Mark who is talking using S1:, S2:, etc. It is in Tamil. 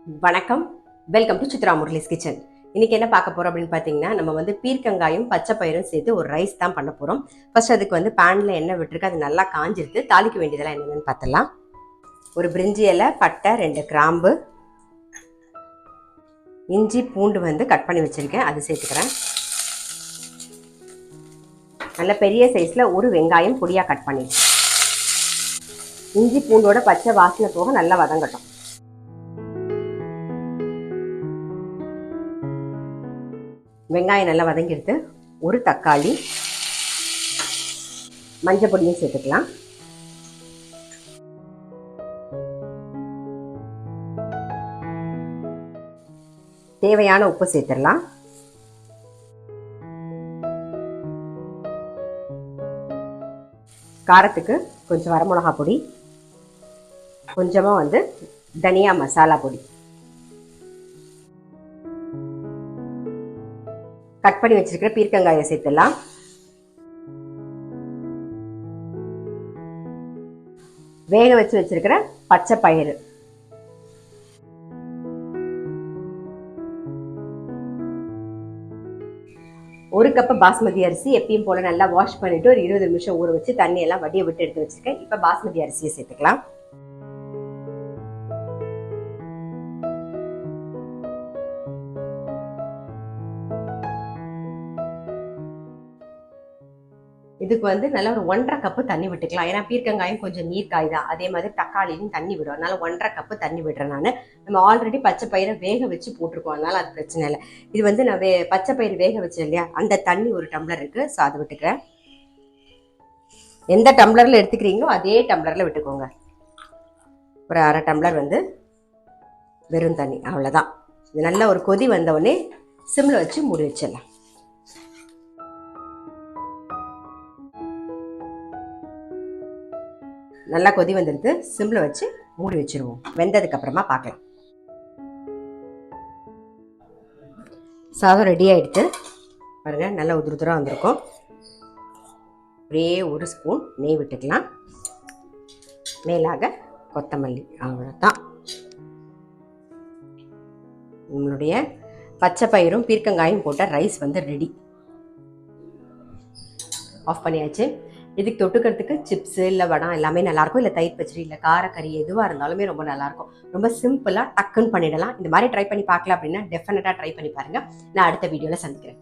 S1: வணக்கம், welcome to Chitra Murali's kitchen. இன்னைக்கு என்ன பார்க்க போறோம் அப்படின்னு பார்த்தீங்கன்னா, நம்ம வந்து பீர்க்கங்காயும் பச்சை பயிரும் சேர்த்து ஒரு ரைஸ் தான் பண்ண போறோம். ஃபர்ஸ்ட் அதுக்கு வந்து பேன்ல எண்ணெய் விட்டுருக்கு, அது நல்லா காஞ்சிருக்கு. தாளிக்க வேண்டியதெல்லாம் என்னென்னு பார்த்தலாம். ஒரு பிரிஞ்சி இலை, பட்டை, 2 கிராம்பு, இஞ்சி பூண்டு வந்து கட் பண்ணி வச்சிருக்கேன், அது சேர்த்துக்கிறேன். நல்ல பெரிய சைஸ்ல ஒரு வெங்காயம் பொடியா கட் பண்ணி, இஞ்சி பூண்டோட பச்சை வாசனை போக நல்லா வதங்கட்டும். வெங்காயம் நல்லா வதங்கிடுது. ஒரு தக்காளி, மஞ்சள் பொடியும் சேர்த்துக்கலாம். தேவையான உப்பு சேர்த்துடலாம். காரத்துக்கு கொஞ்சம் வரமிளகா பொடி, கொஞ்சமாக வந்து தனியா மசாலா பொடி, கட் பண்ணி வச்சிருக்கிற பீர்க்கங்காயை சேர்த்துடலாம். வேக வச்சு வச்சிருக்கிற பச்சை பயிறு, ஒரு கப்பு பாஸ்மதி அரிசி எப்பயும் போல நல்லா வாஷ் பண்ணிட்டு ஒரு 20 நிமிஷம் ஊற வச்சு தண்ணி எல்லாம் வடிய விட்டு எடுத்து வச்சிருக்கேன். இப்ப பாஸ்மதி அரிசியை சேர்த்துக்கலாம். இதுக்கு வந்து நல்லா ஒரு 1.5 கப்பு தண்ணி விட்டுக்கலாம். ஏன்னா பீர்க்கங்காயும் கொஞ்சம் நீர் காய் தான், அதே மாதிரி தக்காளியும் தண்ணி விடும். அதனால 1.5 கப்பு தண்ணி விடுறேன் நான். நம்ம ஆல்ரெடி பச்சை பயிரை வேக வச்சு போட்டிருக்கோம், அதனால அது பிரச்சனை இல்லை. இது வந்து நான் பச்சை பயிர் வேக வச்சேன் இல்லையா, அந்த தண்ணி ஒரு டம்ளர் இருக்கு, ஸோ அதை விட்டுக்கிறேன். எந்த டம்ளர்ல எடுத்துக்கிறீங்களோ அதே டம்ளர்ல விட்டுக்கோங்க. ஒரு 1/2 டம்ளர் வந்து வெறும் தண்ணி, அவ்வளோதான். இது நல்ல ஒரு கொதி வந்தவுடனே சிம்ல வச்சு மூடி வச்சிடலாம். நல்லா கொதி வந்துடுது, சிம்ல வச்சு மூடி வச்சிருவோம். வெந்ததுக்கு அப்புறமா பார்க்கலாம். சாதம் ரெடி ஆயிடுச்சு பாருங்க, நல்லா உதிரா வந்திருக்கும். அப்படியே ஒரு ஸ்பூன் நெய் விட்டுக்கலாம். மேலாக கொத்தமல்லி, அவ்வளோதான். நம்மளுடைய பச்சை பயிரும் பீர்க்கங்காயும் போட்ட ரைஸ் வந்து ரெடி. ஆஃப் பண்ணியாச்சு. இதுக்கு தொட்டுக்கிறதுக்கு சிப்ஸு இல்லை வடம் எல்லாமே நல்லாயிருக்கும். இல்லை தயிர் பச்சடி, இல்லை காரக்கறி, எதுவாக இருந்தாலுமே ரொம்ப நல்லாயிருக்கும். ரொம்ப சிம்பிளாக டக்குன்னு பண்ணிடலாம். இந்த மாதிரி ட்ரை பண்ணி பார்க்கல அப்படின்னா டெஃபினட்டாக ட்ரை பண்ணி பாருங்கள். நான் அடுத்த வீடியோவில் சந்திக்கிறேன்.